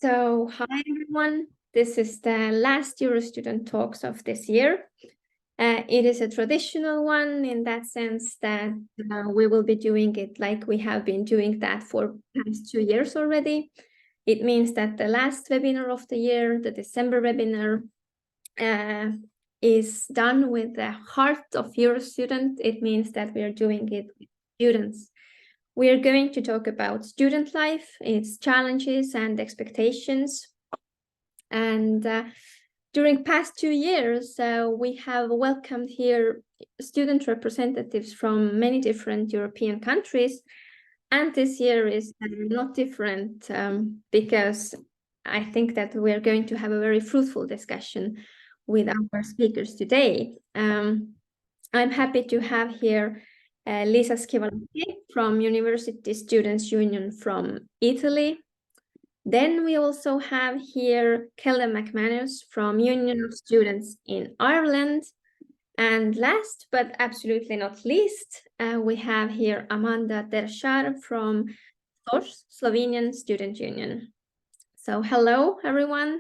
So, hi everyone. This is the last EUROSTUDENT Talks of this year. It is a traditional one in that sense that we will be doing it like we have been doing that for past 2 years already. It means that the last webinar of the year, the December webinar, is done with the heart of EUROSTUDENT. It means that we are doing it with students. We are going to talk about student life, its challenges and expectations. And during past 2 years, we have welcomed here student representatives from many different European countries. And this year is not different because I think that we are going to have a very fruitful discussion with our speakers today. I'm happy to have here Lisa Schiavalotti from University Students' Union from Italy. Then we also have here Kelda McManus from Union of Students in Ireland. And last but absolutely not least, we have here Amanda Teršar from SOS, Slovenian Student Union. So hello, everyone.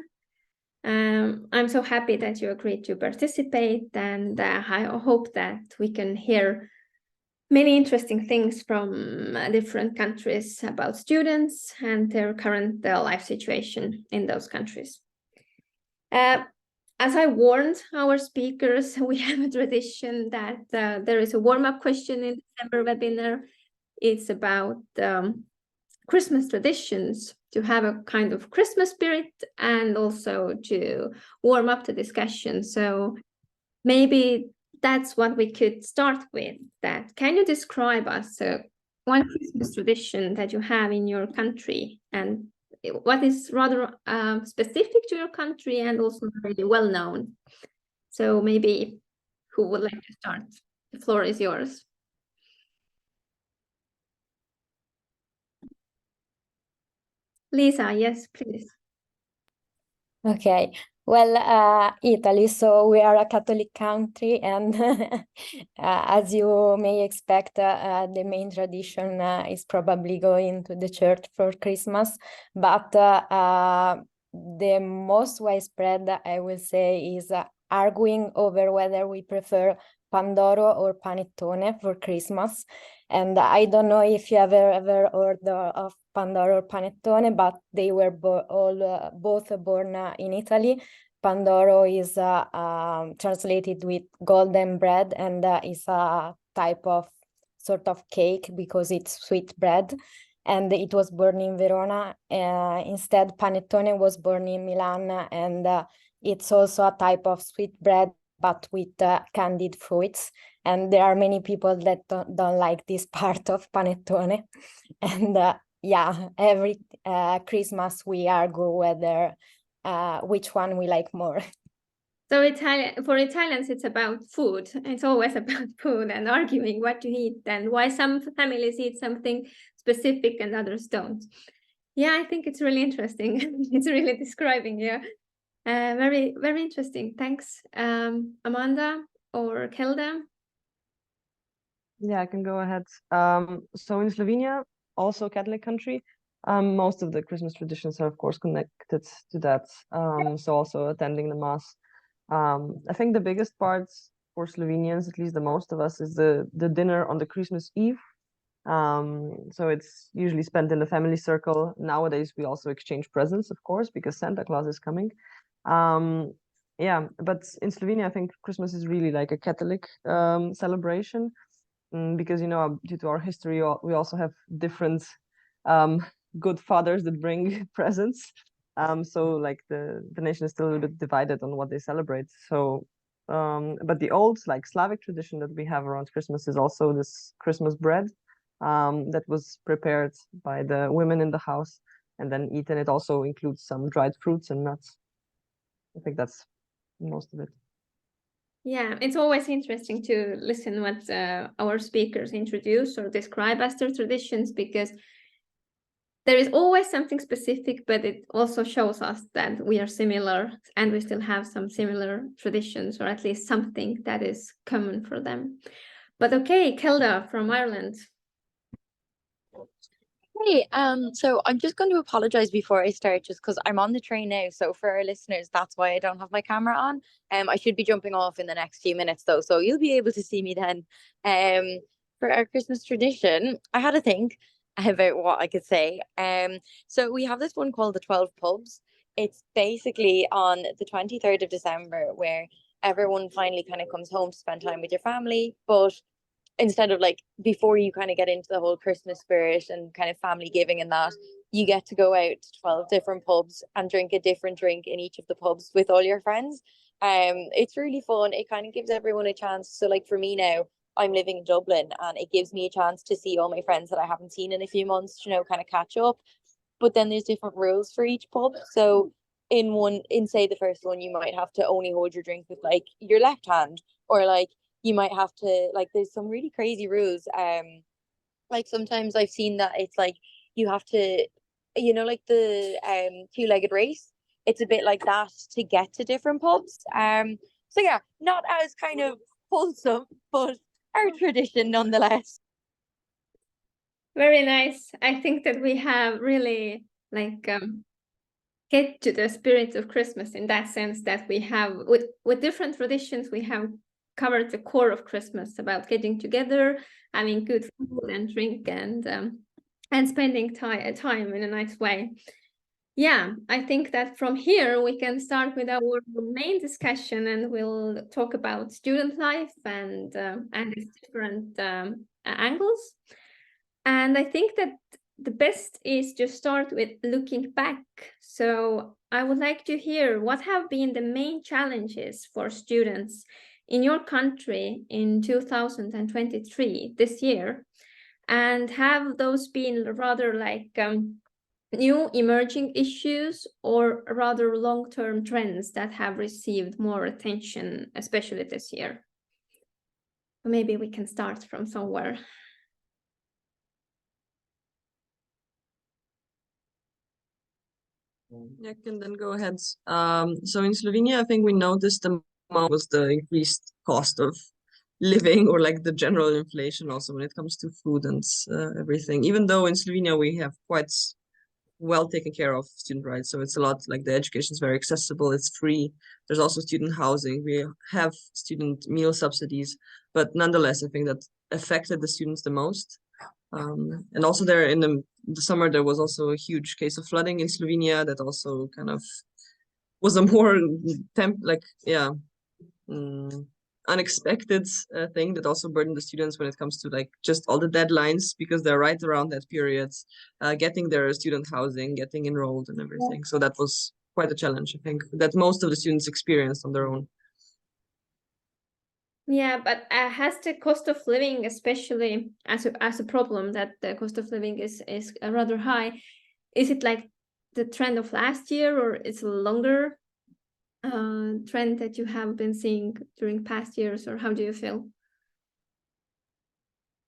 I'm so happy that you agreed to participate, and I hope that we can hear many interesting things from different countries about students and their current life situation in those countries. As I warned our speakers, we have a tradition that there is a warm-up question in the December webinar. It's about Christmas traditions, to have a kind of Christmas spirit and also to warm up the discussion. So maybe that's what we could start with. That can you describe us one Christmas tradition that you have in your country, and what is rather specific to your country and also really well known? So maybe who would like to start? The floor is yours. Lisa, yes, please. Okay. Well, Italy, so we are a Catholic country, and as you may expect, the main tradition is probably going to the church for Christmas. But the most widespread, I will say, is arguing over whether we prefer Pandoro or Panettone for Christmas. And I don't know if you have ever heard of Pandoro or Panettone, but they were both born in Italy. Pandoro is translated with golden bread, and is a type of sort of cake because it's sweet bread. And it was born in Verona. Instead, Panettone was born in Milan, and it's also a type of sweet bread, but with candied fruits. And there are many people that don't like this part of Panettone. And yeah, every Christmas we argue whether which one we like more. So for Italians, it's about food. It's always about food and arguing what to eat and why some families eat something specific and others don't. Yeah, I think it's really interesting. It's really describing, yeah. Very, very interesting. Thanks. Amanda or Kelda? Yeah, I can go ahead. So in Slovenia, also a Catholic country, most of the Christmas traditions are, of course, connected to that. So also attending the Mass. I think the biggest part for Slovenians, at least the most of us, is the dinner on the Christmas Eve. So it's usually spent in the family circle. Nowadays, we also exchange presents, of course, because Santa Claus is coming. Yeah, but in Slovenia, I think Christmas is really like a Catholic celebration. Because, you know, due to our history, we also have different good fathers that bring presents. So like the nation is still a little bit divided on what they celebrate. So, but the old like Slavic tradition that we have around Christmas is also this Christmas bread that was prepared by the women in the house and then eaten. It also includes some dried fruits and nuts. I think that's most of it. Yeah, it's always interesting to listen what our speakers introduce or describe as their traditions, because there is always something specific, but it also shows us that we are similar and we still have some similar traditions, or at least something that is common for them. But okay, Kelda from Ireland. Hey, so I'm just going to apologize before I start, just because I'm on the train now. So for our listeners, that's why I don't have my camera on. I should be jumping off in the next few minutes though, so you'll be able to see me then. For our Christmas tradition, I had to think about what I could say. So we have this one called the 12 Pubs. It's basically on the 23rd of December, where everyone finally kind of comes home to spend time with your family, but instead of like before you kind of get into the whole Christmas spirit and kind of family giving and that, you get to go out to 12 different pubs and drink a different drink in each of the pubs with all your friends. It's really fun. It kind of gives everyone a chance. So like for me now, I'm living in Dublin and it gives me a chance to see all my friends that I haven't seen in a few months, kind of catch up. But then there's different rules for each pub. So in say the first one, you might have to only hold your drink with like your left hand, or like you might have to, like, there's some really crazy rules. Like sometimes I've seen that it's like you have to, like the two-legged race. It's a bit like that to get to different pubs. So yeah, not as kind of wholesome, but our tradition nonetheless. Very nice. I think that we have really like get to the spirit of Christmas in that sense that we have with different traditions we have covered the core of Christmas about getting together, having good food and drink, and spending time in a nice way. Yeah, I think that from here we can start with our main discussion, and we'll talk about student life and its different angles. And I think that the best is to start with looking back. So I would like to hear what have been the main challenges for students in your country in 2023, this year, and have those been rather like new emerging issues or rather long-term trends that have received more attention, especially this year? Maybe we can start from somewhere. I can then go ahead. So in Slovenia, I think we noticed the most was the increased cost of living, or like the general inflation also when it comes to food and everything. Even though in Slovenia we have quite well taken care of student rights, so it's a lot like the education is very accessible, it's free. There's also student housing. We have student meal subsidies, but nonetheless, I think that affected the students the most. And also there in the summer, there was also a huge case of flooding in Slovenia that also kind of was a more unexpected thing that also burdened the students when it comes to like just all the deadlines, because they're right around that period, getting their student housing, getting enrolled and everything. So that was quite a challenge, I think, that most of the students experienced on their own. Yeah, but has the cost of living, especially as a problem, that the cost of living is rather high, is it like the trend of last year, or it's a longer trend that you have been seeing during past years, or how do you feel?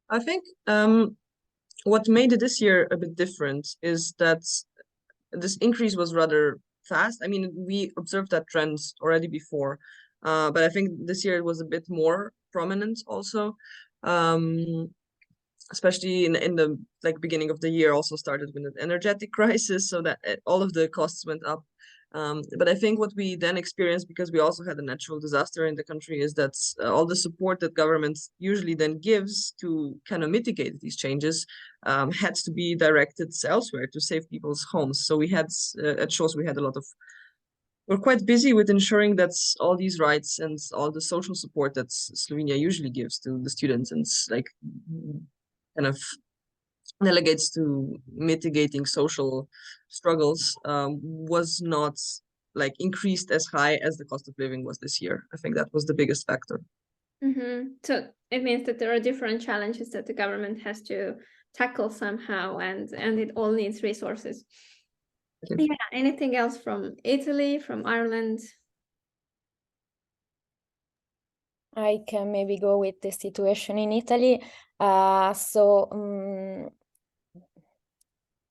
I think what made it this year a bit different is that this increase was rather fast. I mean, we observed that trend already before, but I think this year it was a bit more prominent also. Especially in the like beginning of the year, also started with an energetic crisis, so that all of the costs went up. But I think what we then experienced, because we also had a natural disaster in the country, is that all the support that government usually then gives to kind of mitigate these changes had to be directed elsewhere to save people's homes. So we had at shows we had a lot of. We're quite busy with ensuring that all these rights and all the social support that Slovenia usually gives to the students and like kind of delegates to mitigating social struggles was not like increased as high as the cost of living was this year. I think that was the biggest factor. So it means that there are different challenges that the government has to tackle somehow, and it all needs resources. Okay. Yeah, anything else from Italy, from Ireland? I can maybe go with the situation in Italy.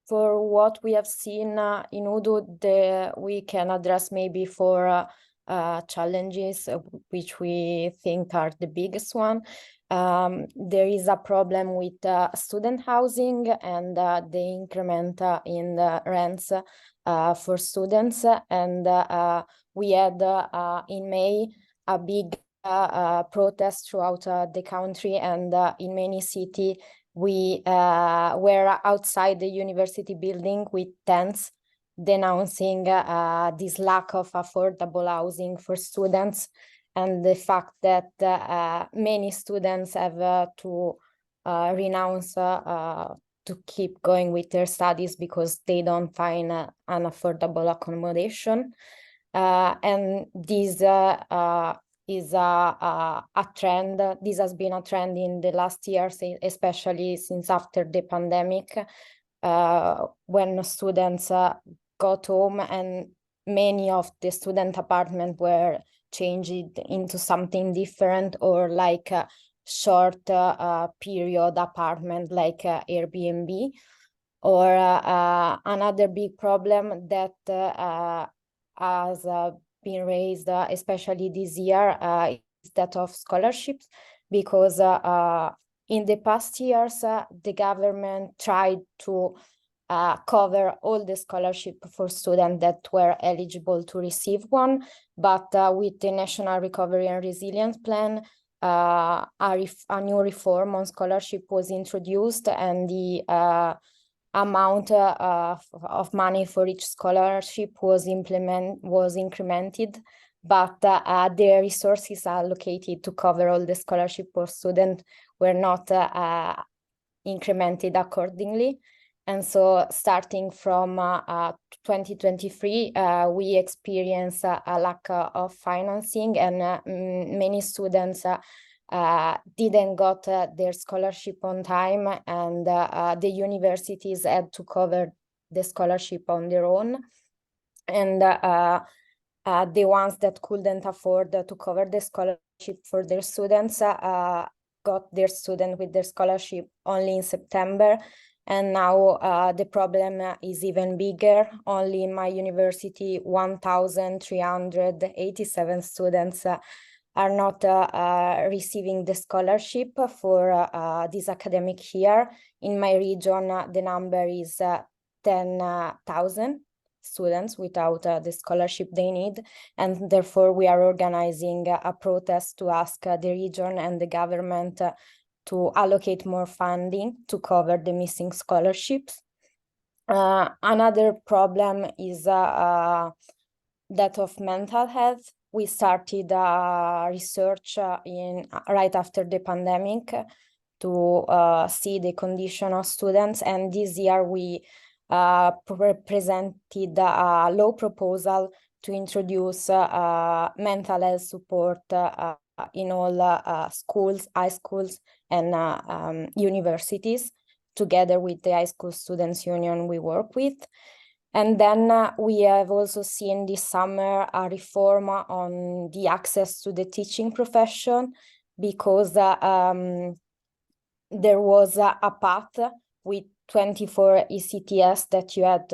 For what we have seen in Udud, we can address maybe four challenges which we think are the biggest one. there is a problem with student housing and the increment in the rents for students. And we had in May a big protest throughout the country, and in many cities we were outside the university building with tents denouncing this lack of affordable housing for students, and the fact that many students have to renounce to keep going with their studies because they don't find an affordable accommodation. And this is a trend. This has been a trend in the last years, especially since after the pandemic, when students got home and many of the student apartments were changed into something different, or like a short period apartment like Airbnb. Or another big problem that has been raised, especially this year, is that of scholarships, because in the past years, the government tried to cover all the scholarship for students that were eligible to receive one, but with the National Recovery and Resilience Plan, a new reform on scholarship was introduced, and the amount of money for each scholarship was incremented, but the resources allocated to cover all the scholarship for students were not incremented accordingly. And so starting from 2023, we experience a lack of financing, and many students didn't got their scholarship on time, and the universities had to cover the scholarship on their own. And the ones that couldn't afford to cover the scholarship for their students got their student with their scholarship only in September. And now the problem is even bigger. Only in my university, 1,387 students are not receiving the scholarship for this academic year. In my region, the number is 10,000 students without the scholarship they need. And therefore, we are organizing a protest to ask the region and the government to allocate more funding to cover the missing scholarships. Another problem is that of mental health. We started research right after the pandemic to see the condition of students, and this year we presented a law proposal to introduce mental health support in all schools, high schools, and universities, together with the High School Students Union we work with. And then we have also seen this summer a reform on the access to the teaching profession, because there was a path with 24 ECTS that you had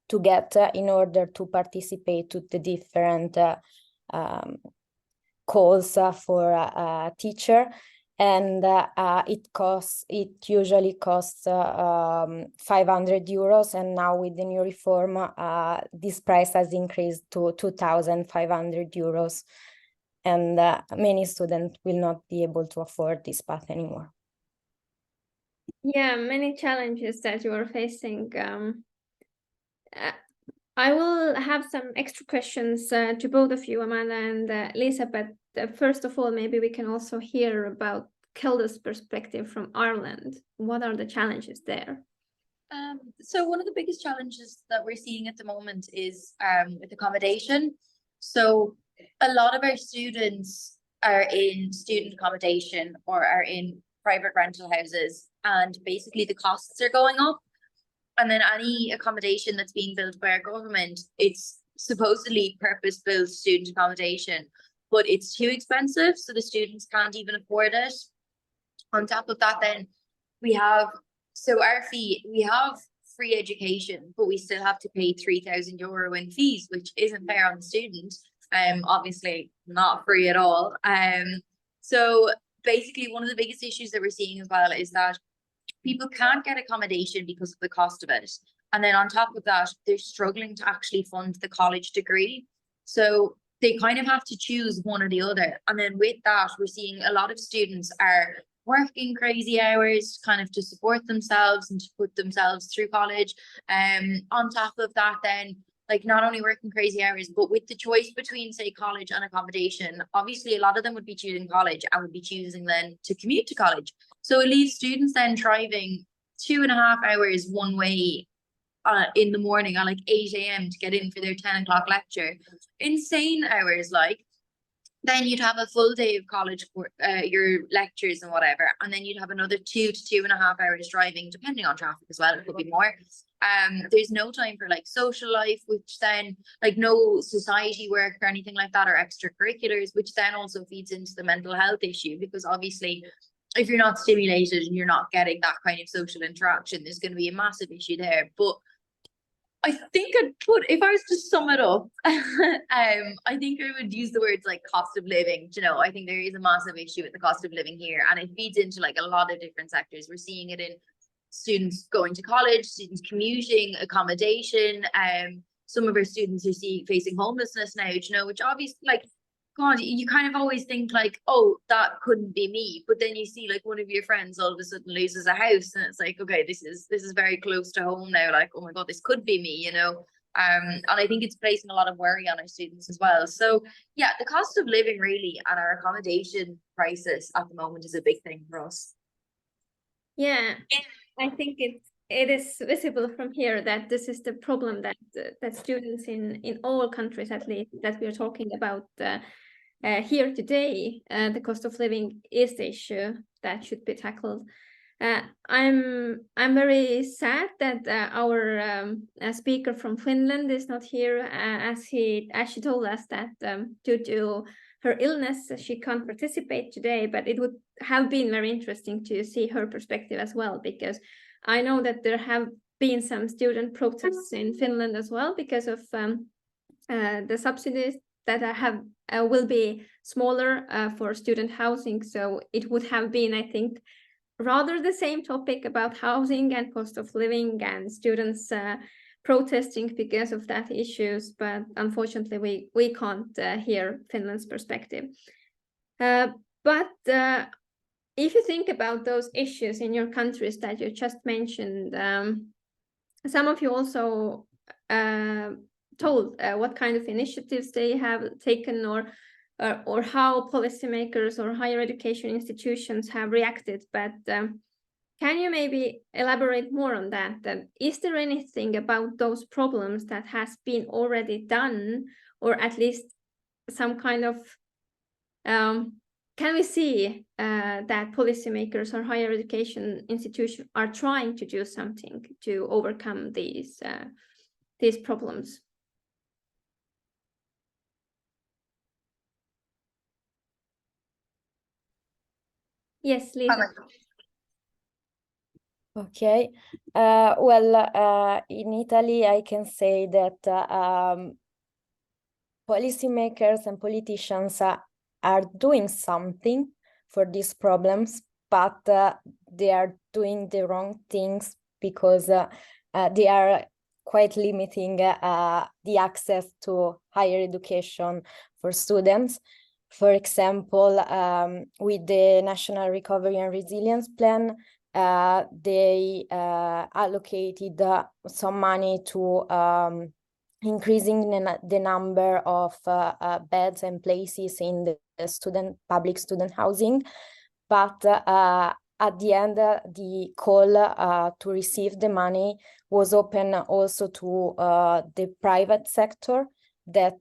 to get in order to participate to the different calls for a teacher. And it usually costs 500 euros, and now with the new reform, this price has increased to 2,500 euros, and many students will not be able to afford this path anymore. Yeah, many challenges that you are facing. I will have some extra questions to both of you, Amanda and Lisa, but first of all, maybe we can also hear about Kelda's perspective from Ireland. What are the challenges there? So one of the biggest challenges that we're seeing at the moment is with accommodation. So a lot of our students are in student accommodation or are in private rental houses, and basically the costs are going up. And then any accommodation that's being built by our government, it's supposedly purpose-built student accommodation, but it's too expensive, so the students can't even afford it. On top of that, then we have free education, but we still have to pay 3,000 euro in fees, which isn't fair on the student. Obviously not free at all. So basically one of the biggest issues that we're seeing as well is that people can't get accommodation because of the cost of it. And then on top of that, they're struggling to actually fund the college degree. So they kind of have to choose one or the other. And then with that, we're seeing a lot of students are working crazy hours kind of to support themselves and to put themselves through college. On top of that, then like not only working crazy hours, but with the choice between, say, college and accommodation, obviously a lot of them would be choosing college and would be choosing then to commute to college. So it leaves students then driving 2.5 hours one way in the morning at like 8 a.m. to get in for their 10 o'clock lecture. Insane hours, like. Then you'd have a full day of college for your lectures and whatever, and then you'd have another 2 to 2.5 hours driving, depending on traffic as well. It could be more. There's no time for like social life, which then like no society work or anything like that, or extracurriculars, which then also feeds into the mental health issue, because obviously if you're not stimulated and you're not getting that kind of social interaction, there's going to be a massive issue there. But I think I'd put, if I was to sum it up, I think I would use the words like cost of living. You know, I think there is a massive issue with the cost of living here, and it feeds into like a lot of different sectors. We're seeing it in students going to college, students commuting, accommodation. Some of our students are facing homelessness now, you know, which obviously, like, God, you kind of always think like, oh, that couldn't be me. But then you see like one of your friends all of a sudden loses a house, and it's like, okay, this is very close to home now. Like, oh my God, this could be me, you know. And I think it's placing a lot of worry on our students as well. So yeah, the cost of living really and our accommodation crisis at the moment is a big thing for us. Yeah, I think it is visible from here that this is the problem that that students in all countries, at least, that we are talking about here today. The cost of living is the issue that should be tackled. I'm very sad that our speaker from Finland is not here, as she told us that due to her illness she can't participate today. But it would have been very interesting to see her perspective as well, because I know that there have been some student protests in Finland as well because of the subsidies that will be smaller for student housing. So it would have been, I think, rather the same topic about housing and cost of living and students protesting because of that issues. But unfortunately, we can't hear Finland's perspective. But if you think about those issues in your countries that you just mentioned, some of you also told what kind of initiatives they have taken, or how policymakers or higher education institutions have reacted. But can you maybe elaborate more on that? Is there anything about those problems that has been already done, or at least some kind of can we see that policymakers or higher education institutions are trying to do something to overcome these problems? Yes, Lisa. Okay. Well, in Italy, I can say that policymakers and politicians are doing something for these problems, but they are doing the wrong things, because they are quite limiting the access to higher education for students. For example, with the National Recovery and Resilience Plan, they allocated some money to increasing the number of beds and places in the public student housing. But at the end, the call to receive the money was open also to the private sector that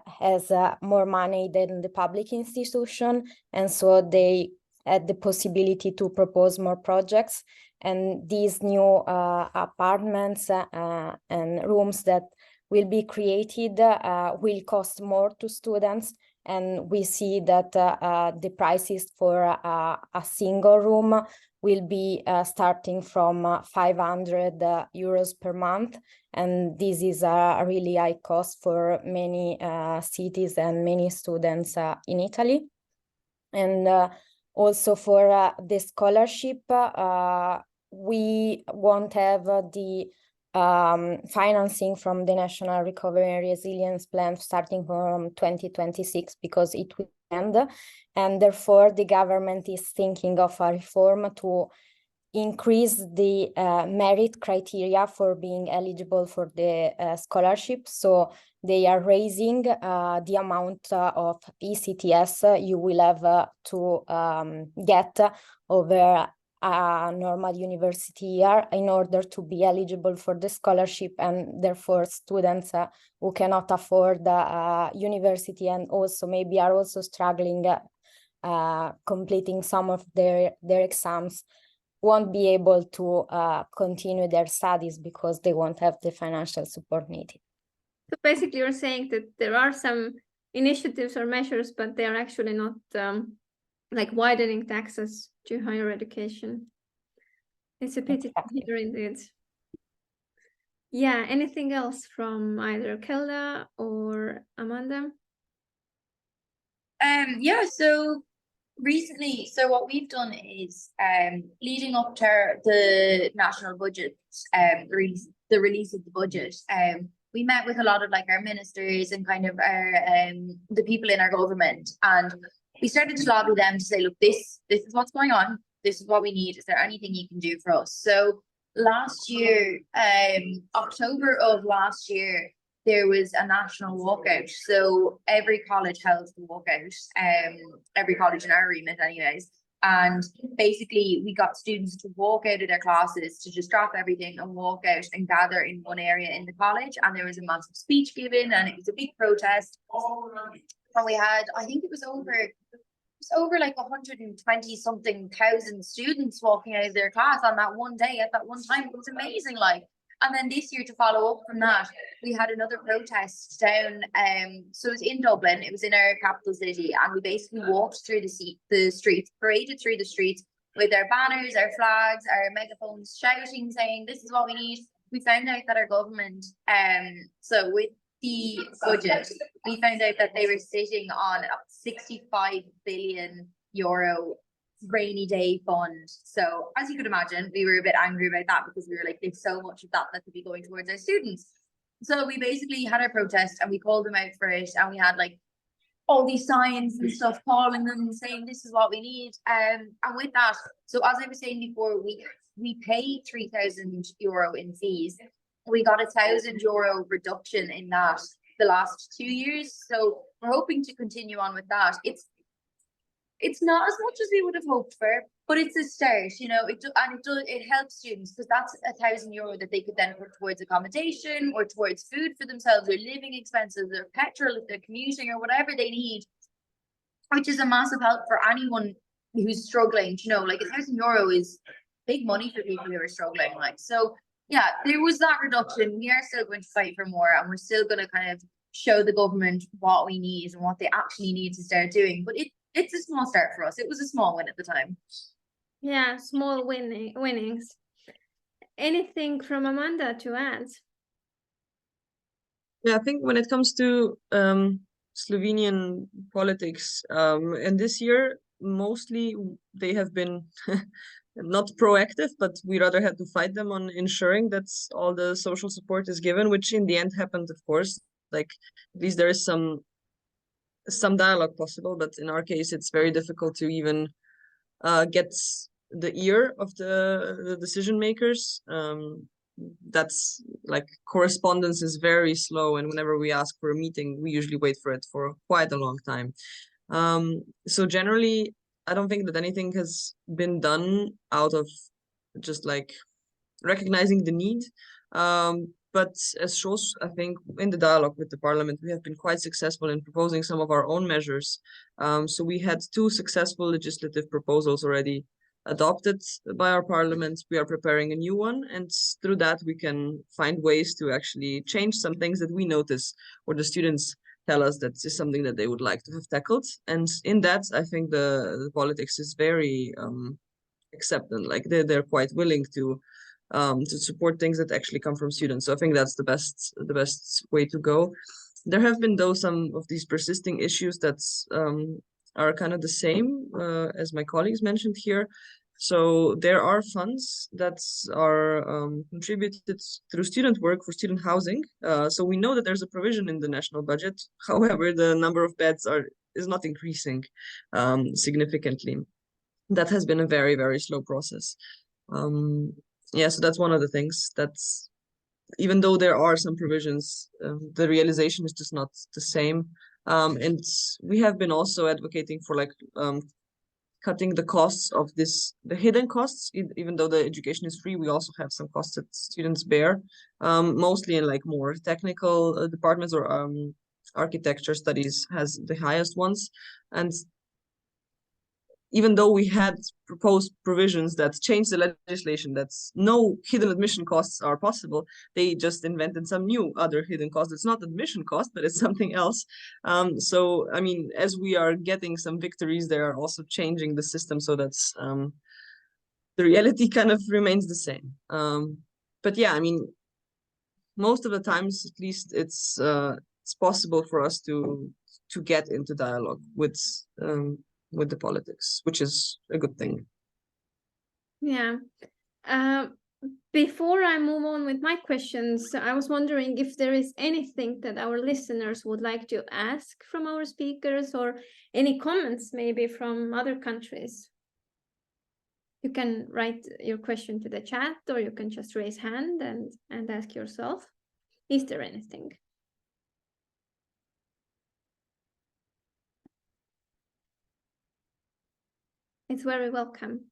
has more money than the public institution, and so they had the possibility to propose more projects. And these new apartments and rooms that will be created will cost more to students, and we see that the prices for a single room will be starting from 500 euros per month, and this is a really high cost for many cities and many students in Italy. And Also for the scholarship, we won't have the financing from the National Recovery and Resilience Plan starting from 2026 because it will end, and therefore the government is thinking of a reform to increase the merit criteria for being eligible for the scholarship. So they are raising the amount of ECTS you will have to get over a normal university year in order to be eligible for the scholarship, and therefore students who cannot afford university and also maybe are also struggling completing some of their exams won't be able to continue their studies because they won't have the financial support needed. So basically you're saying that there are some initiatives or measures, but they are actually not like widening the access to higher education. It's a pity to hear indeed. Yeah, anything else from either Kelda or Amanda? Yeah, so recently, so what we've done is leading up to the national budget, the release of the budget, we met with a lot of like our ministers and kind of our the people in our government, and we started to lobby them to say, look, this is what's going on, this is what we need, is there anything you can do for us? So last year, October of last year, there was a national walkout. So every college held the walkout, every college in our remit anyways. And basically we got students to walk out of their classes, to just drop everything and walk out and gather in one area in the college. And there was a massive speech given and it was a big protest. And we had, I think it was over like 120 something thousand students walking out of their class on that one day at that one time. It was amazing, like. And then this year, to follow up from that, we had another protest down, so it was in Dublin, it was in our capital city, and we basically walked through the streets, paraded through the streets with our banners, our flags, our megaphones, shouting, saying, this is what we need. We found out that our government, so with the budget, we found out that they were sitting on a 65 billion euro rainy day fund. So as you could imagine, we were a bit angry about that because we were like, there's so much of that could be going towards our students. So we basically had our protest and we called them out for it, and we had like all these signs and stuff calling them and saying this is what we need. And with that, so as I was saying before, we pay 3,000 euro in fees. We got a €1,000 reduction in that the last 2 years. So we're hoping to continue on with that. It's not as much as we would have hoped for, but it's a start, you know. It helps students because that's €1,000 that they could then put towards accommodation or towards food for themselves or living expenses or petrol if they're commuting or whatever they need, which is a massive help for anyone who's struggling. You know, like €1,000 is big money for people who are struggling. Like, so yeah, there was that reduction. We are still going to fight for more, and we're still going to kind of show the government what we need and what they actually need to start doing. But it's a small start for us. It was a small win at the time. Yeah, small winnings. Anything from Amanda to add? Yeah, I think when it comes to Slovenian politics, and this year, mostly they have been not proactive, but we rather had to fight them on ensuring that all the social support is given, which in the end happened, of course. Like, at least there is some dialogue possible, but in our case it's very difficult to even get the ear of the decision makers. That's like, correspondence is very slow, and whenever we ask for a meeting we usually wait for it for quite a long time. So generally I don't think that anything has been done out of just like recognizing the need. But as shows, I think in the dialogue with the parliament, we have been quite successful in proposing some of our own measures. So we had 2 successful legislative proposals already adopted by our parliament. We are preparing a new one, and through that we can find ways to actually change some things that we notice, or the students tell us that this is something that they would like to have tackled. And in that, I think the politics is very acceptant. Like they're quite willing to support things that actually come from students. So I think that's the best way to go. There have been, though, some of these persisting issues that are kind of the same as my colleagues mentioned here. So there are funds that are contributed through student work for student housing. So we know that there's a provision in the national budget. However, the number of beds is not increasing significantly. That has been a very, very slow process. Yeah, so that's one of the things that's, even though there are some provisions, the realization is just not the same. And we have been also advocating for like cutting the costs of the hidden costs. Even though the education is free, we also have some costs that students bear, mostly in like more technical departments, or architecture studies has the highest ones. And even though we had proposed provisions that changed the legislation, that's no hidden admission costs are possible, they just invented some new other hidden cost. It's not admission cost, but it's something else. So, I mean, as we are getting some victories, they are also changing the system so that's the reality kind of remains the same. But yeah, I mean, most of the times, at least, it's possible for us to get into dialogue with the politics, which is a good thing. Yeah. Before I move on with my questions, I was wondering if there is anything that our listeners would like to ask from our speakers, or any comments maybe from other countries. You can write your question to the chat, or you can just raise hand and ask yourself. Is there anything? It's very welcome.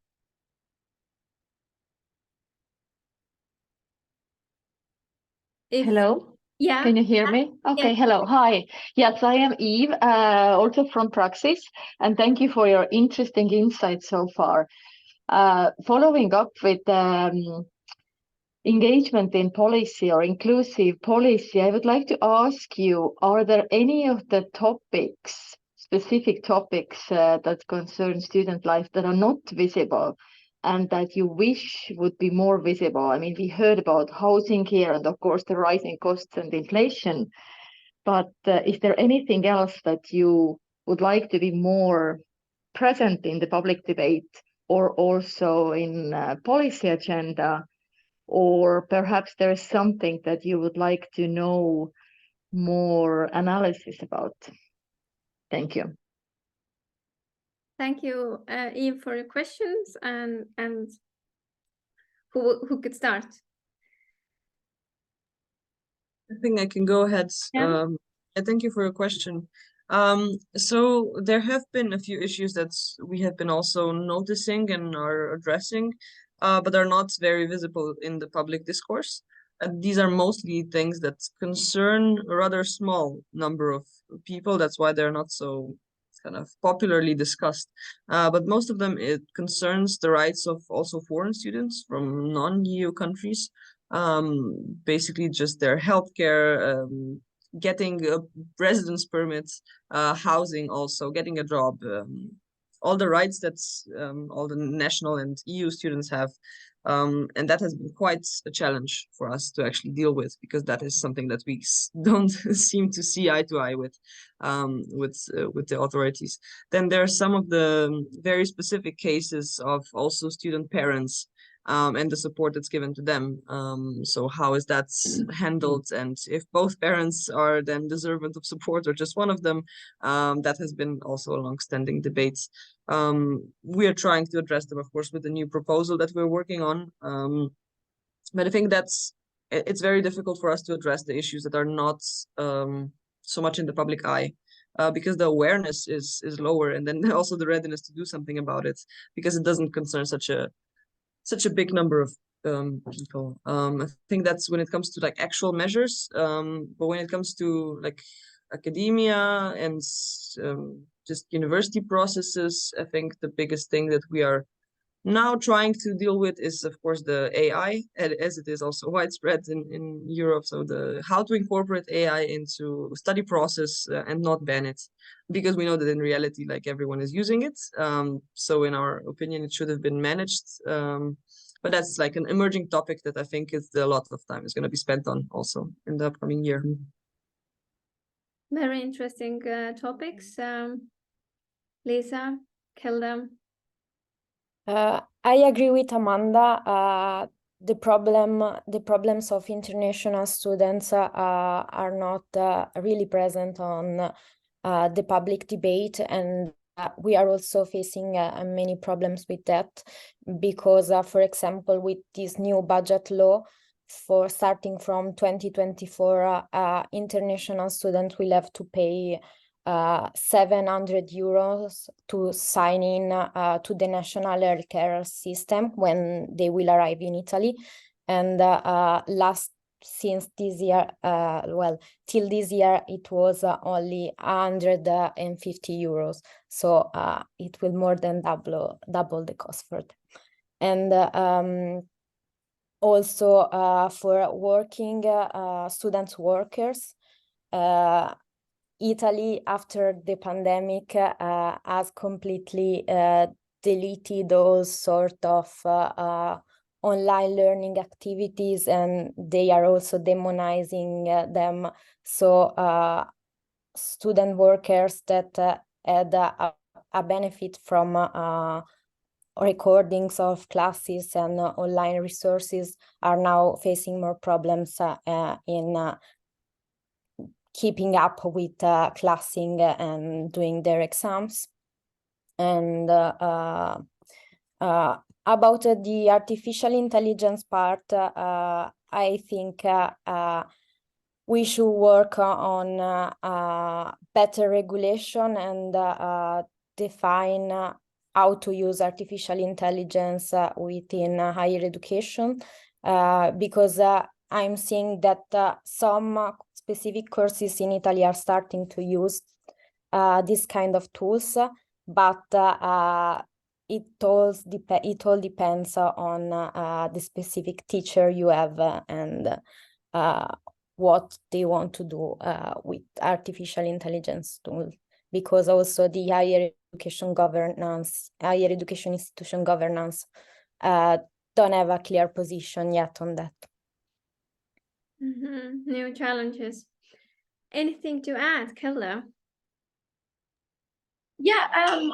Hello, Yeah. can you hear me? Okay, hello, hi. Yes, I am Eve, also from Praxis, and thank you for your interesting insights so far. Following up with engagement in policy or inclusive policy, I would like to ask you, are there any of the topics, specific topics that concern student life that are not visible and that you wish would be more visible? I mean, we heard about housing here and of course the rising costs and inflation, but is there anything else that you would like to be more present in the public debate or also in policy agenda? Or perhaps there is something that you would like to know more analysis about? Thank you. Thank you, Eve, for your questions. And who could start? I think I can go ahead. Yeah. Thank you for your question. So there have been a few issues that we have been also noticing and are addressing, but are not very visible in the public discourse. And these are mostly things that concern a rather small number of people. That's why they're not so kind of popularly discussed. But most of them, it concerns the rights of also foreign students from non-EU countries. Basically just their healthcare, getting a residence permits, housing, also getting a job, all the rights that all the national and EU students have. And that has been quite a challenge for us to actually deal with, because that is something that we don't seem to see eye to eye with the authorities. Then there are some of the very specific cases of also student parents, and the support that's given to them. So how is that handled? And if both parents are then deserving of support or just one of them, that has been also a long-standing debate. We are trying to address them, of course, with the new proposal that we're working on. But I think it's very difficult for us to address the issues that are not so much in the public eye. Because the awareness is lower, and then also the readiness to do something about it, because it doesn't concern such a big number of people. I think that's when it comes to like actual measures. But when it comes to like academia and just university processes, I think the biggest thing that we are now trying to deal with is, of course, the AI, as it is also widespread in Europe. So how to incorporate AI into study process and not ban it, because we know that in reality, like, everyone is using it. So in our opinion, it should have been managed. But that's like an emerging topic that I think a lot of time is going to be spent on also in the upcoming year. Very interesting topics. Lisa, Kelda? I agree with Amanda. The problems of international students are not really present on the public debate, and we are also facing many problems with that because, for example, with this new budget law, for starting from 2024, international students will have to pay 700 euros to sign in to the national healthcare system when they will arrive in Italy. And since this year, till this year, it was only 150 euros. So it will more than double the cost for them. And also for working workers, Italy, after the pandemic, has completely deleted all sort of online learning activities, and they are also demonizing them. So student workers that had a benefit from recordings of classes and online resources are now facing more problems in keeping up with classing and doing their exams. And about the artificial intelligence part, I think we should work on better regulation and define how to use artificial intelligence within higher education, because I'm seeing that some specific courses in Italy are starting to use this kind of tools, but it all depends on the specific teacher you have and what they want to do with artificial intelligence tools, because also the higher education institution governance don't have a clear position yet on that. New challenges. Anything to add, Kelda? Yeah,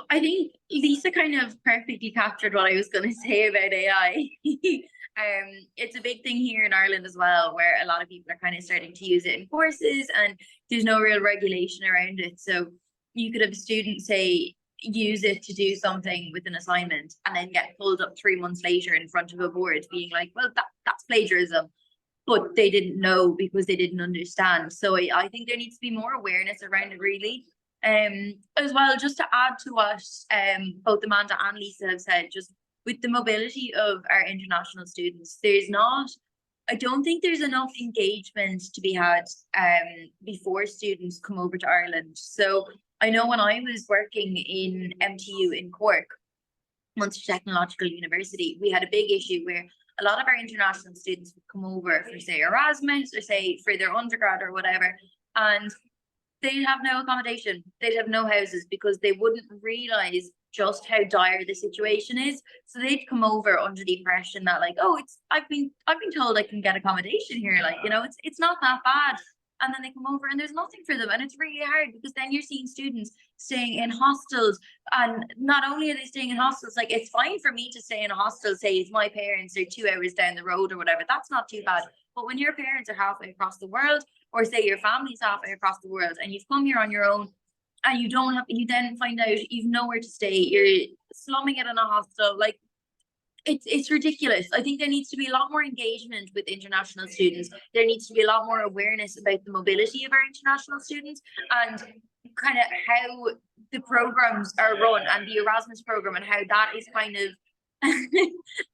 I think Lisa kind of perfectly captured what I was going to say about AI. It's a big thing here in Ireland as well, where a lot of people are kind of starting to use it in courses, and there's no real regulation around it. So you could have a student say use it to do something with an assignment, and then get pulled up 3 months later in front of a board, being like, "Well, that's plagiarism." But they didn't know because they didn't understand. So I think there needs to be more awareness around it, really. As well, just to add to what both Amanda and Lisa have said, just with the mobility of our international students, I don't think there's enough engagement to be had before students come over to Ireland. So I know when I was working in MTU in Cork, Munster Technological University, we had a big issue where a lot of our international students would come over for, say, Erasmus or, say, for their undergrad or whatever, and they'd have no accommodation, they'd have no houses, because they wouldn't realize just how dire the situation is. So they'd come over under the impression that, like, oh, I've been told I can get accommodation here, like, you know, it's not that bad. And then they come over and there's nothing for them, and it's really hard, because then you're seeing students staying in hostels, and not only are they staying in hostels, like, it's fine for me to stay in a hostel, say if my parents are 2 hours down the road or whatever, that's not too bad. But when your parents are halfway across the world, or say your family's halfway across the world, and you've come here on your own, and you then find out you've nowhere to stay, you're slumming it in a hostel, like, it's ridiculous. I think there needs to be a lot more engagement with international students. There needs to be a lot more awareness about the mobility of our international students, and kind of how the programs are run, and the Erasmus program, and how that is kind of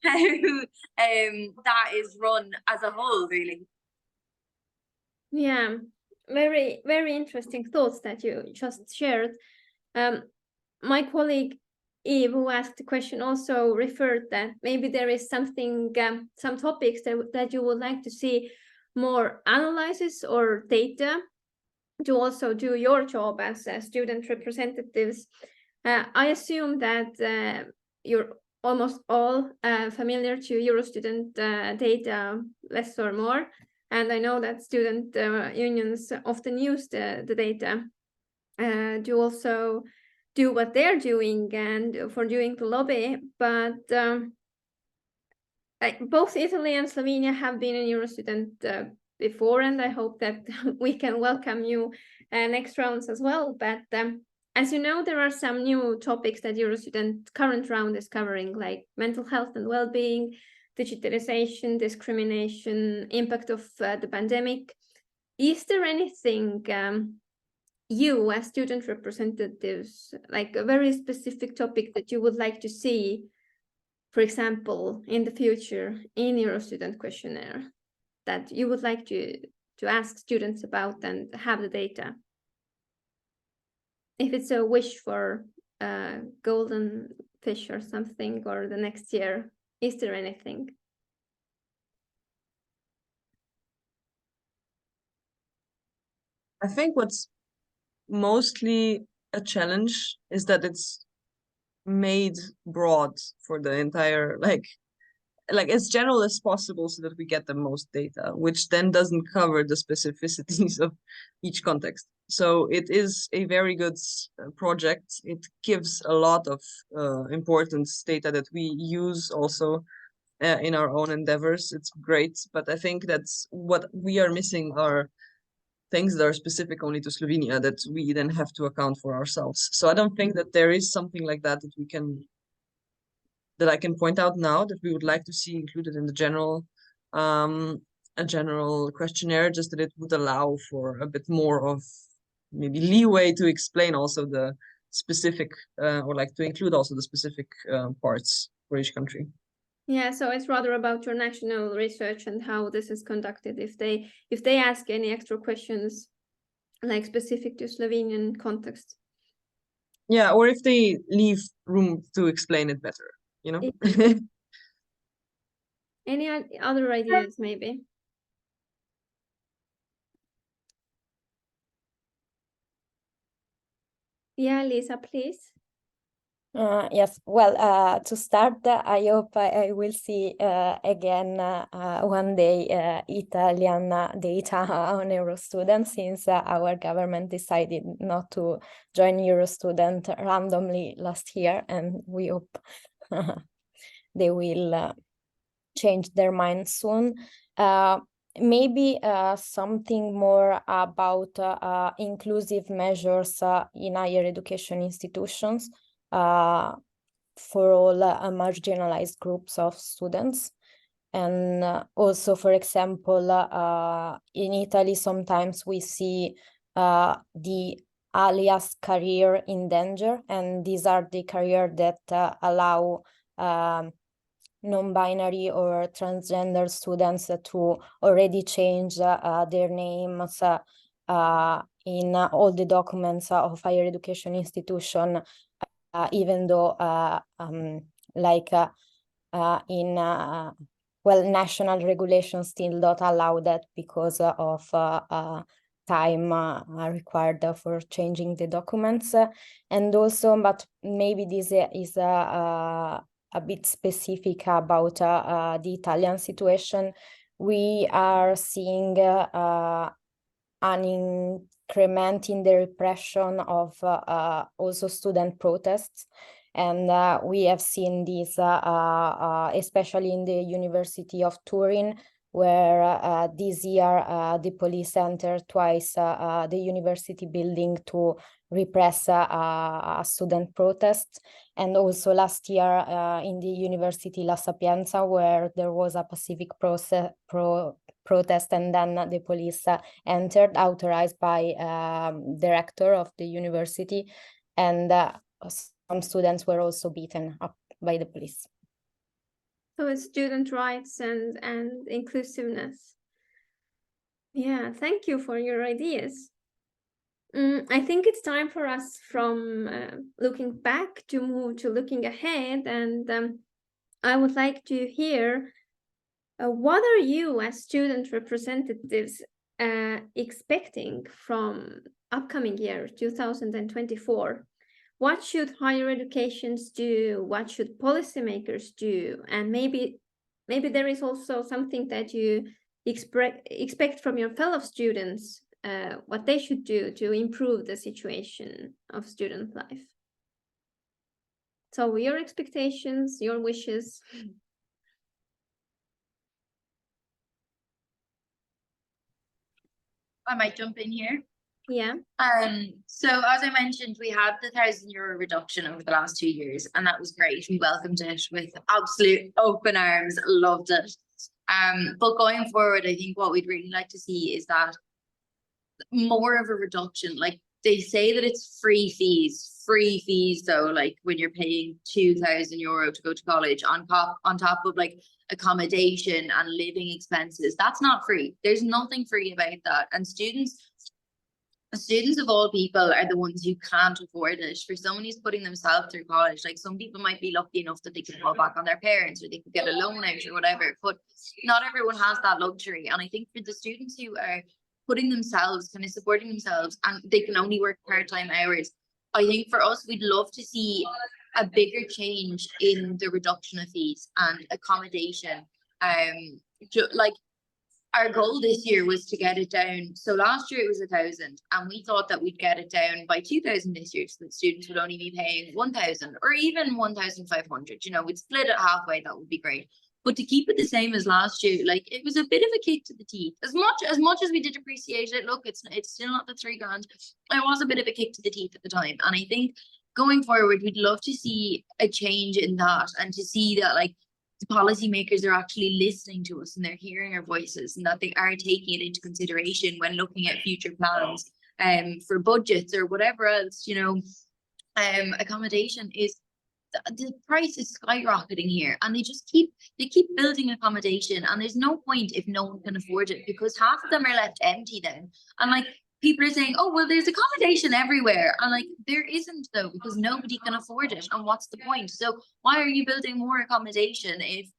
how that is run as a whole, really. Yeah, very, very interesting thoughts that you just shared. My colleague Eve, who asked the question, also referred that maybe there is something, some topics that you would like to see more analysis or data to also do your job as student representatives. I assume that you're almost all familiar to EUROSTUDENT data, less or more. And I know that student unions often use the data. Do you also do what they're doing and for doing the lobby, but both Italy and Slovenia have been in EUROSTUDENT before, and I hope that we can welcome you next rounds as well. But as you know, there are some new topics that EUROSTUDENT current round is covering, like mental health and well-being, digitalization, discrimination, impact of the pandemic. Is there anything you as student representatives, like a very specific topic that you would like to see, for example, in the future in EUROSTUDENT questionnaire, that you would like to ask students about and have the data? If it's a wish for a golden fish or something, or the next year, is there anything? I think what's mostly a challenge is that it's made broad for the entire, like as general as possible, so that we get the most data, which then doesn't cover the specificities of each context. So it is a very good project. It gives a lot of important data that we use also in our own endeavors. It's great, but I think that's what we are missing are things that are specific only to Slovenia that we then have to account for ourselves. So I don't think that there is something like that we can, that I can point out now that we would like to see included in the general, a general questionnaire, just that it would allow for a bit more of maybe leeway to explain also the specific, or like to include also the specific parts for each country. Yeah, so it's rather about your national research and how this is conducted. If they ask any extra questions, like specific to Slovenian context. Yeah, or if they leave room to explain it better, you know. Any other ideas, maybe? Yeah, Lisa, please. Yes, well, to start, I hope I will see again one day Italian data on EUROSTUDENT, since our government decided not to join EUROSTUDENT randomly last year, and we hope they will change their mind soon. Maybe something more about inclusive measures in higher education institutions for all marginalized groups of students. And also, for example, in Italy, sometimes we see the alias career in danger, and these are the careers that allow non-binary or transgender students to already change their names in all the documents of higher education institution, even though national regulations still don't allow that because of time required for changing the documents. And also, but maybe this is a bit specific about the Italian situation, we are seeing an increment in the repression of also student protests. And we have seen this especially in the University of Turin, where this year the police entered twice the university building to repress student protests. And also last year in the University La Sapienza, where there was a pacific protest, and then the police entered, authorized by director of the university, and some students were also beaten up by the police. So it's student rights and inclusiveness. Yeah, thank you for your ideas. I think it's time for us from looking back to move to looking ahead, and I would like to hear what are you as student representatives expecting from upcoming year 2024? What should higher educations do? What should policymakers do? And maybe there is also something that you expect from your fellow students, what they should do to improve the situation of student life. So your expectations, your wishes. I might jump in here. Yeah. So as I mentioned, we had the €1,000 reduction over the last 2 years, and that was great. We welcomed it with absolute open arms, loved it. But going forward, I think what we'd really like to see is that more of a reduction. Like they say that it's free fees though, like when you're paying €2,000 to go to college on top of like accommodation and living expenses. That's not free. There's nothing free about that. And students of all people are the ones who can't afford it. For someone who's putting themselves through college, like some people might be lucky enough that they can fall back on their parents or they could get a loan out or whatever, but not everyone has that luxury. And I think for the students who are putting themselves, kind of supporting themselves, and they can only work part-time hours, I think for us, we'd love to see a bigger change in the reduction of fees and accommodation. Like our goal this year was to get it down. So last year it was 1,000, and we thought that we'd get it down by 2,000 this year, so that students would only be paying 1,000 or even 1,500. You know, we'd split it halfway. That would be great. But to keep it the same as last year, like it was a bit of a kick to the teeth. As much as we did appreciate it, look, it's still not the $3,000. It was a bit of a kick to the teeth at the time, and I think going forward, we'd love to see a change in that, and to see that like the policymakers are actually listening to us and they're hearing our voices, and that they are taking it into consideration when looking at future plans for budgets or whatever else. You know, accommodation is the price is skyrocketing here, and they keep building accommodation, and there's no point if no one can afford it, because half of them are left empty then. And like people are saying, oh well, there's accommodation everywhere, and like there isn't though, because nobody can afford it. And what's the point? So why are you building more accommodation if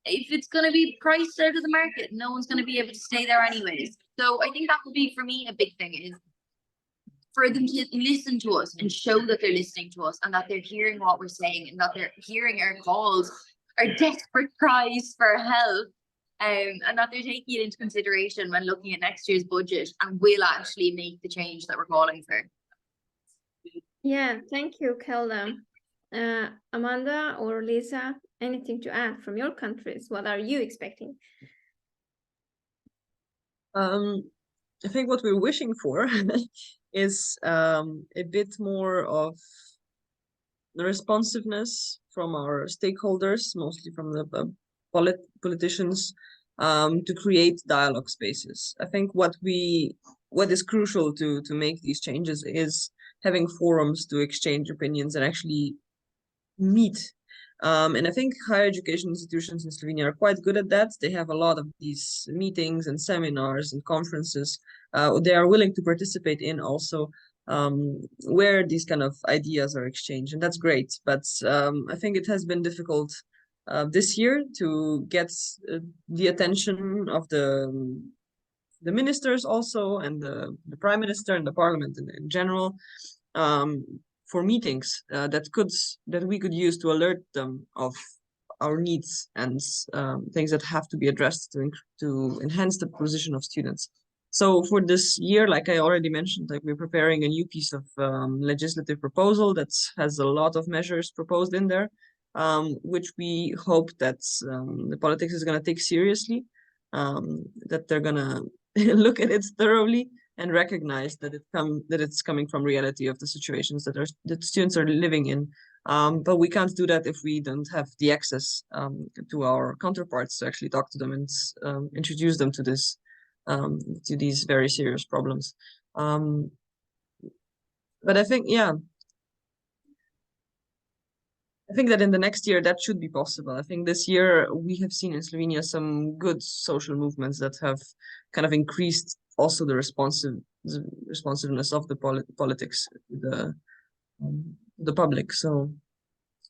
it's going to be priced out of the market? No one's going to be able to stay there anyways. So I think that would be for me a big thing, is for them to listen to us and show that they're listening to us, and that they're hearing what we're saying, and that they're hearing our calls, our desperate cries for help, and that they're taking it into consideration when looking at next year's budget, and will actually make the change that we're calling for. Yeah, thank you, Kelda. Amanda or Lisa, anything to add from your countries? What are you expecting? I think what we're wishing for is a bit more of the responsiveness from our stakeholders, mostly from the politicians, to create dialogue spaces. I think what is crucial to make these changes is having forums to exchange opinions and actually meet. And I think higher education institutions in Slovenia are quite good at that. They have a lot of these meetings and seminars and conferences they are willing to participate in also, where these kind of ideas are exchanged, and that's great. But I think it has been difficult this year to get the attention of the ministers also, and the prime minister and the parliament in general, for meetings that we could use to alert them of our needs and things that have to be addressed to enhance the position of students. So for this year, like I already mentioned, like we're preparing a new piece of legislative proposal that has a lot of measures proposed in there, which we hope that the politics is going to take seriously, that they're going to look at it thoroughly and recognize that it's coming from reality of the situations that students are living in. But we can't do that if we don't have the access to our counterparts to actually talk to them and introduce them to these very serious problems. But I think, I think that in the next year that should be possible. I think this year we have seen in Slovenia some good social movements that have kind of increased also the responsiveness of the politics, the public. So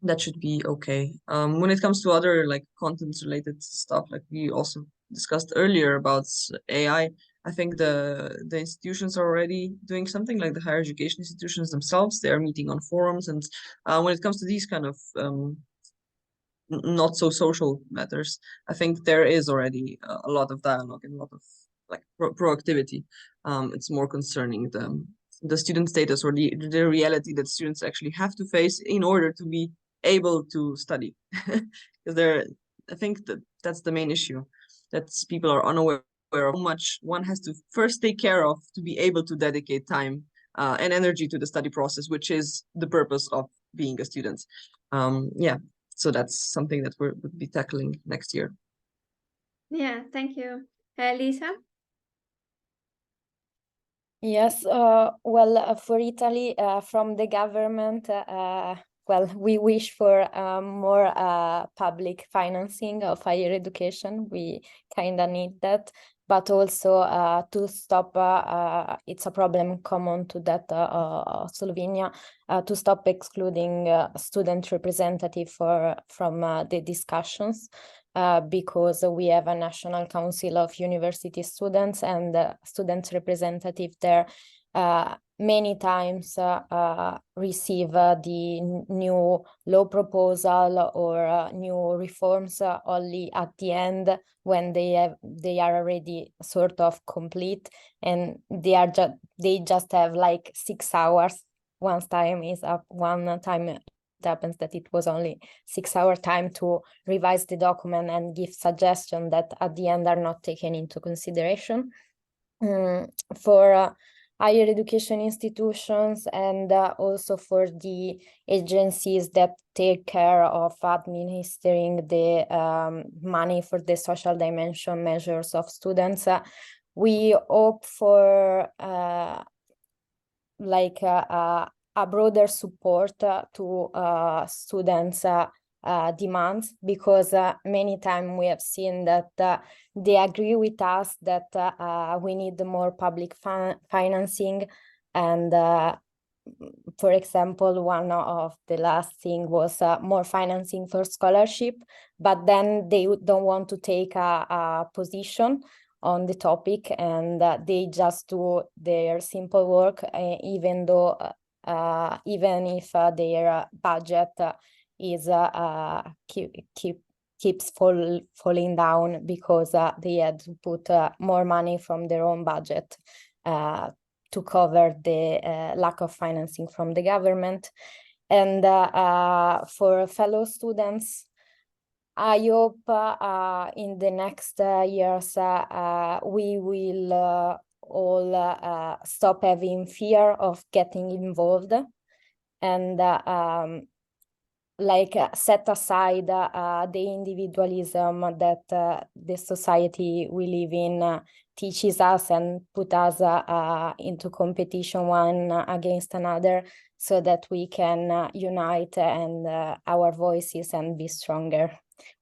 that should be okay. When it comes to other like content related stuff, like we also discussed earlier about AI, I think the institutions are already doing something, like the higher education institutions themselves. They are meeting on forums, and when it comes to these kind of not so social matters, I think there is already a lot of dialogue and a lot of like proactivity. It's more concerning the student status or the reality that students actually have to face in order to be able to study. Because I think that's the main issue, that people are unaware of how much one has to first take care of to be able to dedicate time and energy to the study process, which is the purpose of being a student. Yeah, so that's something that we'll be tackling next year. Yeah, thank you. Lisa? Yes, well, for Italy, from the government, well, we wish for more public financing of higher education. We kind of need that, but also to stop, it's a problem common to that Slovenia, to stop excluding student representative from the discussions. Because we have a National Council of University Students, and student representative there many times receive the new law proposal or new reforms only at the end, when they are already sort of complete, and they just have like 6 hours. One time it happens that it was only 6-hour time to revise the document and give suggestions that at the end are not taken into consideration. For higher education institutions, and also for the agencies that take care of administering the money for the social dimension measures of students, we hope for a broader support to students' demands, because many times we have seen that they agree with us that we need more public financing. And for example, one of the last thing was more financing for scholarship, but then they don't want to take a position on the topic, and they just do their simple work, even if their budget is keeps falling down, because they had to put more money from their own budget to cover the lack of financing from the government. And for fellow students, I hope in the next years we will all stop having fear of getting involved, and set aside the individualism that the society we live in teaches us, and put us into competition one against another, so that we can unite and our voices and be stronger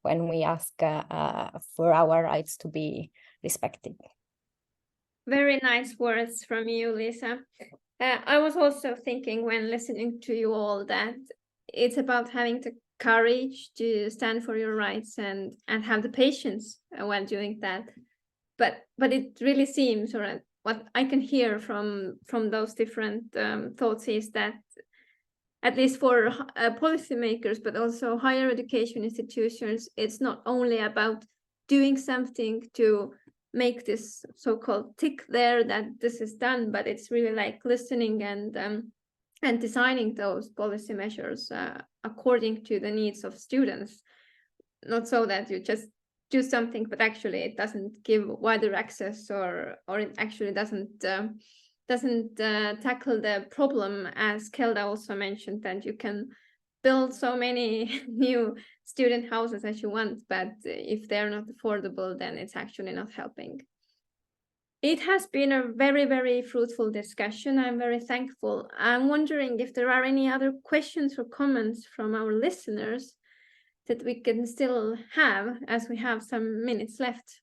when we ask for our rights to be respected. Very nice words from you, Lisa. I was also thinking when listening to you all that it's about having the courage to stand for your rights and have the patience while doing that. But it really seems, or what I can hear from those different thoughts, is that at least for policymakers, but also higher education institutions, it's not only about doing something to make this so-called tick there that this is done, but it's really like listening and designing those policy measures according to the needs of students. Not so that you just do something, but actually it doesn't give wider access, or it actually doesn't tackle the problem, as Kelda also mentioned, that you can build so many new student houses as you want, but if they're not affordable, then it's actually not helping. It has been a very, very fruitful discussion. I'm very thankful. I'm wondering if there are any other questions or comments from our listeners that we can still have, as we have some minutes left.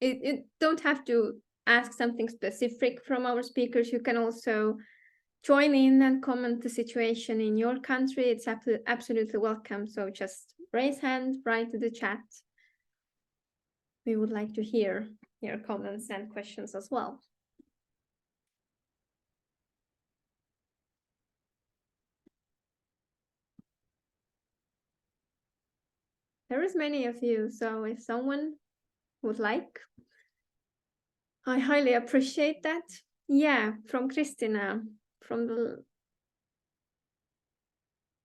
You don't have to ask something specific from our speakers. You can also join in and comment the situation in your country. It's absolutely welcome. So just raise hand, write to the chat. We would like to hear your comments and questions as well. There is many of you, so if someone would like, I highly appreciate that. Yeah, from Christina, from the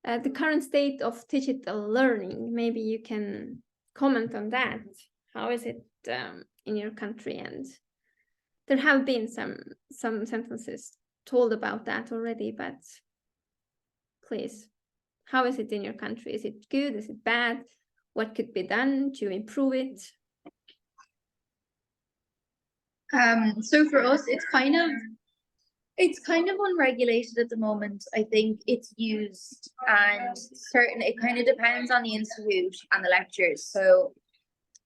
the current state of digital learning. Maybe you can comment on that. How is it in your country? And there have been some sentences told about that already, but please, how is it in your country? Is it good? Is it bad? What could be done to improve it? So for us, it's kind of unregulated at the moment. I think it's used, and it kind of depends on the institute and the lectures. So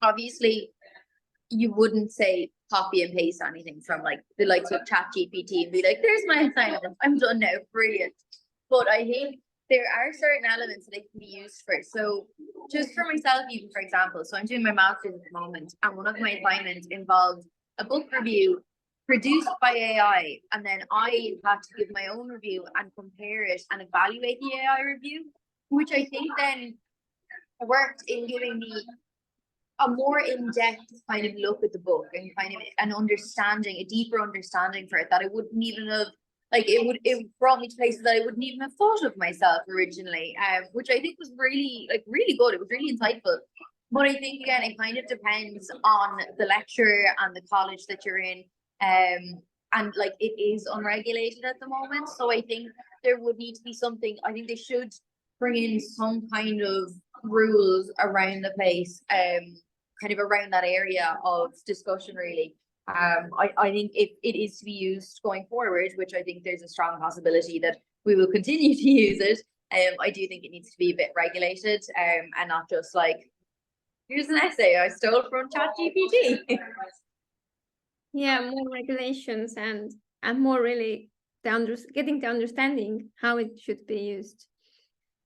obviously you wouldn't say copy and paste anything from like the likes of ChatGPT and be like, there's my assignment, I'm done now, brilliant. But I think there are certain elements that it can be used for. So just for myself, even for example, so I'm doing my master's at the moment, and one of my assignments involved a book review produced by AI, and then I had to give my own review and compare it and evaluate the AI review, which I think then worked in giving me a more in-depth kind of look at the book and kind of an understanding, a deeper understanding for it that I wouldn't even have, like it brought me to places that I wouldn't even have thought of myself originally, which I think was really good. It was really insightful. But I think again, it kind of depends on the lecturer and the college that you're in. And like it is unregulated at the moment. So I think there would need to be something, I think they should bring in some kind of rules around the place, kind of around that area of discussion really. I think if it is to be used going forward, which I think there's a strong possibility that we will continue to use it, I do think it needs to be a bit regulated, and not just like, here's an essay I stole from ChatGPT. Yeah, more regulations and more really getting the understanding how it should be used.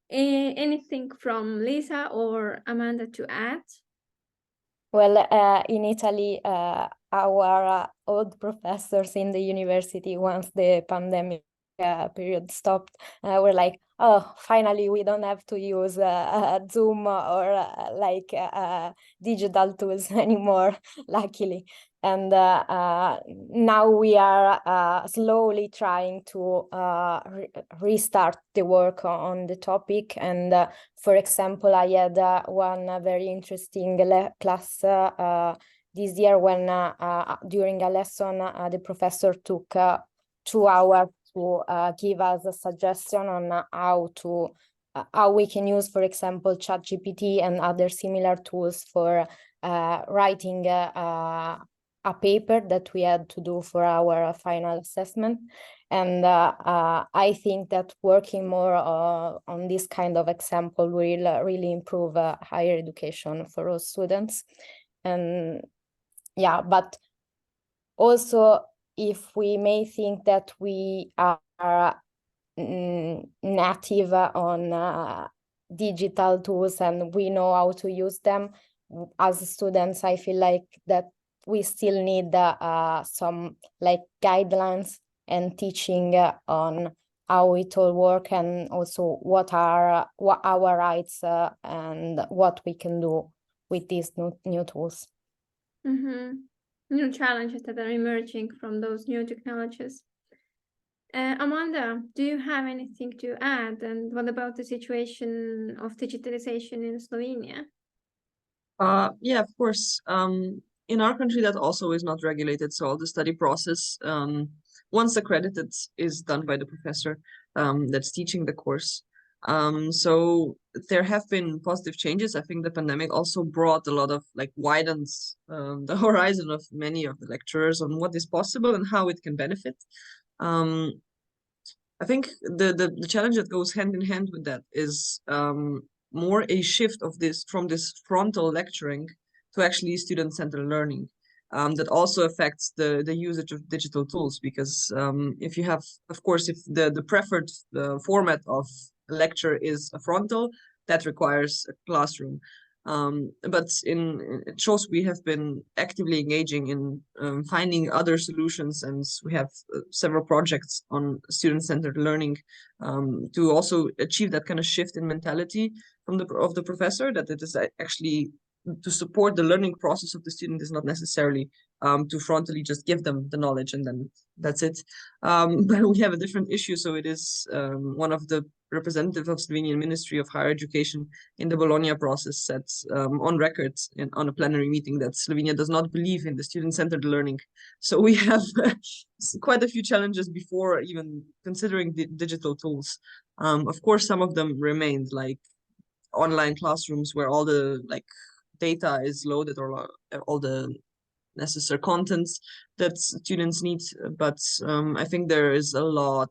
Anything from Lisa or Amanda to add? Well, in Italy, our old professors in the university, once the pandemic period stopped, were like, oh, finally, we don't have to use Zoom or digital tools anymore, luckily. And now we are slowly trying to restart the work on the topic. And for example, I had one very interesting class this year when during a lesson, the professor took 2 hours to give us a suggestion on how we can use, for example, ChatGPT and other similar tools for writing a paper that we had to do for our final assessment. And I think that working more on this kind of example will really improve higher education for all students. And yeah, but also if we may think that we are native on digital tools and we know how to use them, as students, I feel like that we still need some like guidelines and teaching on how it all works, and also what are our rights and what we can do with these new tools. Mm-hmm. New challenges that are emerging from those new technologies. Amanda, do you have anything to add? And what about the situation of digitalization in Slovenia? Yeah, of course. In our country, that also is not regulated. So all the study process, once accredited, is done by the professor that's teaching the course. So there have been positive changes. I think the pandemic also brought a lot of widens the horizon of many of the lecturers on what is possible and how it can benefit. I think the challenge that goes hand in hand with that is more a shift of this from this frontal lecturing to actually student-centered learning. That also affects the usage of digital tools, because if you have, of course, if the preferred format of a lecture is a frontal, that requires a classroom. But it shows we have been actively engaging in finding other solutions, and we have several projects on student-centered learning to also achieve that kind of shift in mentality from the professor, that it is actually to support the learning process of the student, is not necessarily to frontally just give them the knowledge and then that's it. But we have a different issue, so it is one of the representative of Slovenian Ministry of Higher Education in the Bologna process said on record on a plenary meeting that Slovenia does not believe in the student-centered learning. So we have quite a few challenges before even considering the digital tools. Of course, some of them remained, like online classrooms where all the data is loaded, or all the necessary contents that students need, but I think there is a lot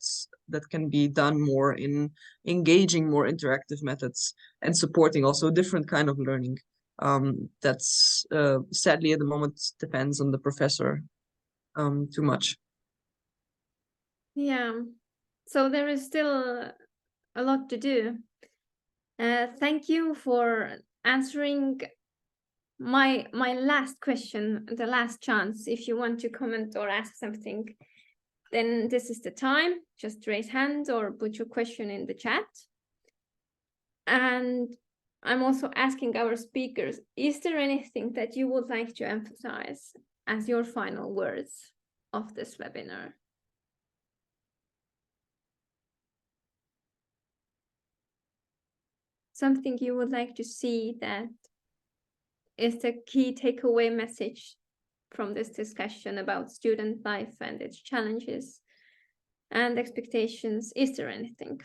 that can be done more in engaging more interactive methods and supporting also different kind of learning. That's sadly at the moment depends on the professor too much. Yeah, so there is still a lot to do. Thank you for answering my last question, the last chance. If you want to comment or ask something, then this is the time. Just raise hand or put your question in the chat. And I'm also asking our speakers, is there anything that you would like to emphasize as your final words of this webinar? Something you would like to see that is the key takeaway message from this discussion about student life and its challenges and expectations? Is there anything?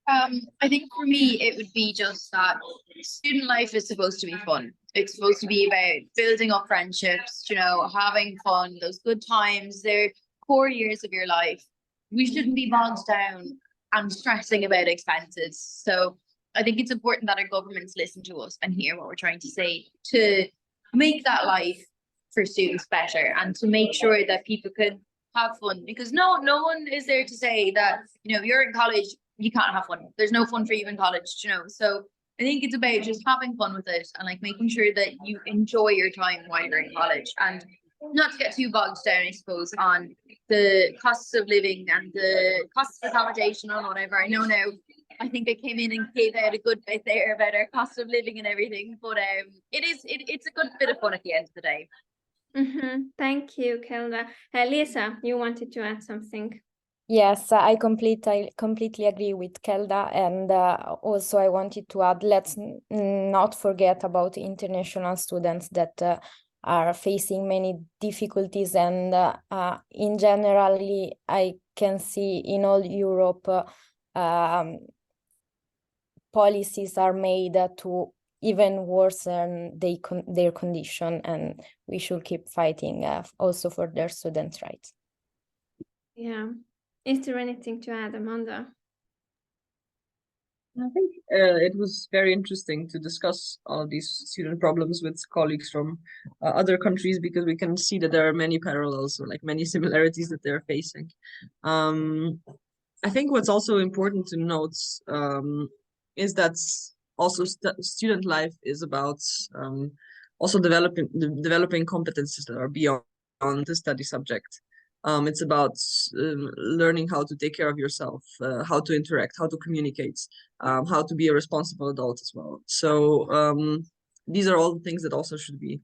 I think for me, it would be just that student life is supposed to be fun. It's supposed to be about building up friendships, you know, having fun, those good times. They're core years of your life. We shouldn't be bogged down and stressing about expenses. So I think it's important that our governments listen to us and hear what we're trying to say to make that life for students better and to make sure that people can have fun, because no one is there to say that, you know, you're in college, you can't have fun. There's no fun for you in college, you know. So I think it's about just having fun with it and like making sure that you enjoy your time while you're in college, and not to get too bogged down, I suppose, on the costs of living and the costs of accommodation or whatever. I know now, I think they came in and gave out a good bit there about our cost of living and everything, but it's a good bit of fun at the end of the day. Thank you, Kelda. Lisa, you wanted to add something? Yes, I completely agree with Kelda, and also I wanted to add, let's not forget about international students that are facing many difficulties, and in generally I can see in all Europe policies are made to even worsen their condition, and we should keep fighting also for their students' rights. Yeah. Is there anything to add, Amanda? I think it was very interesting to discuss all of these student problems with colleagues from other countries, because we can see that there are many parallels or like many similarities that they're facing. I think what's also important to note is that also student life is about also developing competences that are beyond the study subject. It's about learning how to take care of yourself, how to interact, how to communicate, how to be a responsible adult as well. So these are all the things that also should be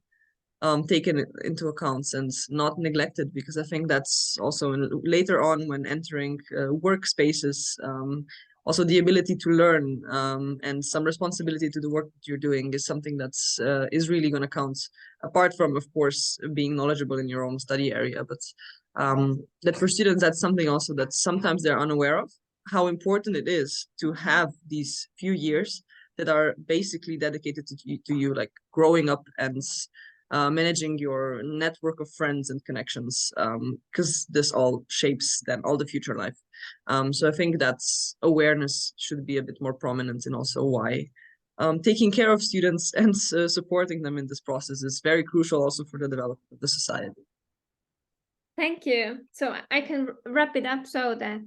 taken into account and not neglected, because I think that's also later on when entering workspaces, also the ability to learn and some responsibility to the work that you're doing is something that's is really going to count, apart from, of course, being knowledgeable in your own study area. But that for students, that's something also that sometimes they're unaware of, how important it is to have these few years that are basically dedicated to you, like growing up and managing your network of friends and connections, because this all shapes then all the future life. So I think that's awareness should be a bit more prominent, and also why taking care of students and supporting them in this process is very crucial also for the development of the society. Thank you. So I can wrap it up so that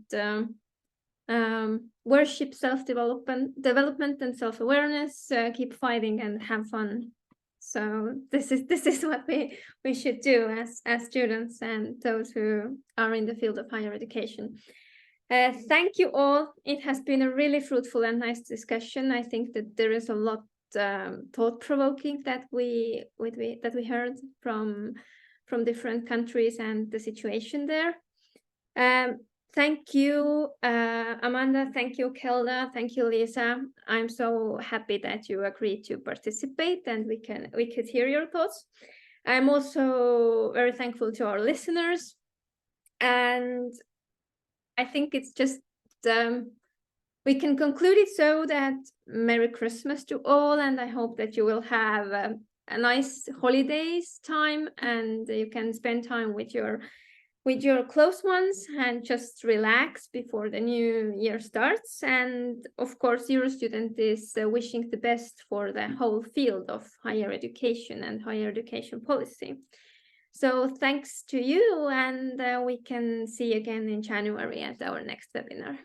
worship self-development and self-awareness, keep fighting and have fun. So this is what we should do as students and those who are in the field of higher education. Thank you all. It has been a really fruitful and nice discussion. I think that there is a lot thought-provoking that we heard from different countries and the situation there. Thank you, Amanda. Thank you, Kelda. Thank you, Lisa. I'm so happy that you agreed to participate and we could hear your thoughts. I'm also very thankful to our listeners, and I think it's just we can conclude it so that Merry Christmas to all, and I hope that you will have a nice holidays time and you can spend time with your close ones and just relax before the new year starts. And of course, EUROSTUDENT is wishing the best for the whole field of higher education and higher education policy. So thanks to you, and we can see you again in January at our next webinar.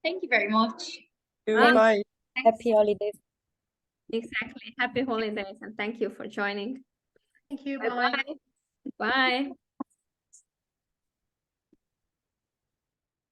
Thank you very much. Bye. Happy holidays. Exactly. Happy holidays, and thank you for joining. Thank you. Bye-bye. Bye.